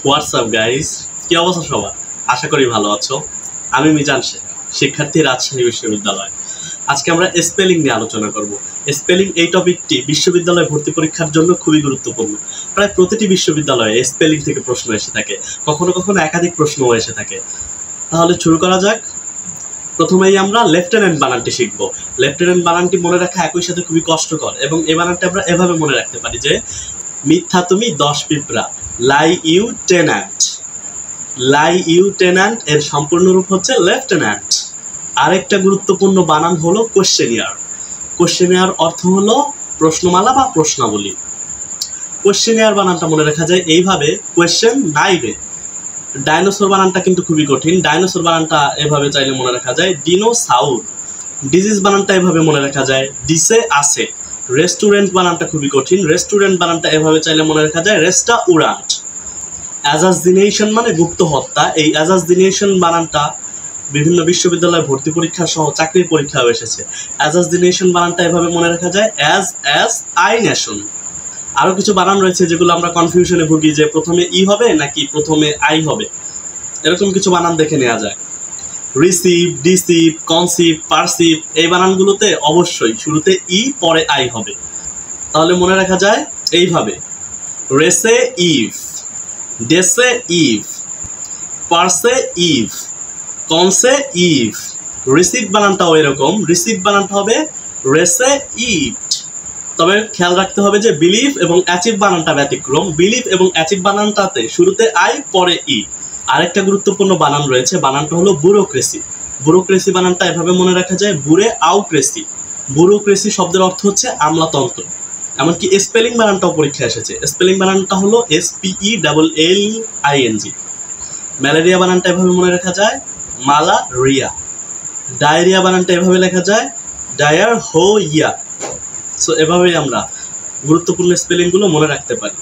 WhatsApp guys, কি অবস্থা সবার? আশা করি ভালো আছো। আমি মিজান শেখ, শিক্ষার্থী, রাজশাহী বিশ্ববিদ্যালয়। আজকে আমরা স্পেলিং নিয়ে আলোচনা করব। স্পেলিং এই টপিকটি বিশ্ববিদ্যালয়ে ভর্তি পরীক্ষার জন্য খুবই গুরুত্বপূর্ণ। প্রায় প্রতিটি বিশ্ববিদ্যালয়ে স্পেলিং থেকে প্রশ্ন এসে থাকে, কখনো কখনো একাধিক প্রশ্নও এসে থাকে। তাহলে শুরু করা যাক। প্রথমেই আমরা লেফটেন্যান্ট বানানটি শিখব। লেফটেন্যান্ট বানানটি মনে রাখা একই সাথে খুবই কষ্টকর, এবং এই বানানটি আমরা এভাবে মনে রাখতে পারি যে মিথ্যা তুমি 10 পিঁপড়া, lie you tenant. Lie you tenant এর সম্পূর্ণ রূপ হচ্ছে লেফটেন্যান্ট। আরেকটা গুরুত্বপূর্ণ বানান হলো কোশ্চেনিয়ার। কোশ্চেনিয়ার অর্থ হলো প্রশ্নমালা বা প্রশ্নাবলী। কোশ্চেনিয়ার বানানটা মনে রাখা যায় এইভাবে, কোয়েশ্চেন নাইবে। ডাইনোসর বানানটা কিন্তু খুবই কঠিন। ডাইনোসর বানানটা এভাবে চাইলে মনে রাখা যায় ডিনোসাউর। ডিজিজ বানানটা এভাবে মনে রাখা যায় ডিসে আসে। রেস্টুরেন্ট বানানটা খুবই কঠিন। রেস্টুরেন্ট বানানটা এভাবে চাইলে মনে রাখা যায় রেস্টাউরান্ট। অ্যাসাসিনেশন মানে গুপ্ত হত্যা। এই অ্যাসাসিনেশন বানানটা বিভিন্ন বিশ্ববিদ্যালয়ে ভর্তি পরীক্ষা সহ চাকরির পরীক্ষাও এসেছে। অ্যাসাসিনেশন বানানটা এভাবে মনে রাখা যায় অ্যাজ আই নেশন। আরও কিছু বানান রয়েছে যেগুলো আমরা কনফিউশনে ভুগি, যে প্রথমে ই হবে নাকি প্রথমে আই হবে। এরকম কিছু বানান দেখে নেওয়া যায়। রিসিভ, ডিসিভ, কনসিভ, পারসিভ, এই বানানগুলোতে অবশ্যই শুরুতে ই পরে আই হবে। তাহলে মনে রাখা যায় এইভাবে, রেসে ইভ, ডেসে ইভ, পারসে ইভ, কনসে ইভ। রিসিভ বানানটাও এরকম। রিসিভ বানানটা হবে রেসে ইট। তবে খেয়াল রাখতে হবে যে বিলিভ এবং অ্যাচিভ বানানটা ব্যতিক্রম। বিলিভ এবং অ্যাচিভ বানানটাতে শুরুতে আই পরে ই। আরেকটা গুরুত্বপূর্ণ বানান রয়েছে, বানানটা হলো ব্যুরোক্রেসি। ব্যুরোক্রেসি বানানটা এভাবে মনে রাখা যায় বুড়ে আউক্রেসি। ব্যুরোক্রেসি শব্দের অর্থ হচ্ছে আমলাতন্ত্র। এমনকি স্পেলিং বানানটাও পরীক্ষা এসেছে। স্পেলিং বানানটা হলো SPELLING। ম্যালেরিয়া বানানটা এভাবে মনে রাখা যায় মালা রিয়া। ডায়রিয়া বানানটা এভাবে লেখা যায় ডায়ার হো ইয়া। সো এভাবেই আমরা গুরুত্বপূর্ণ স্পেলিংগুলো মনে রাখতে পারি।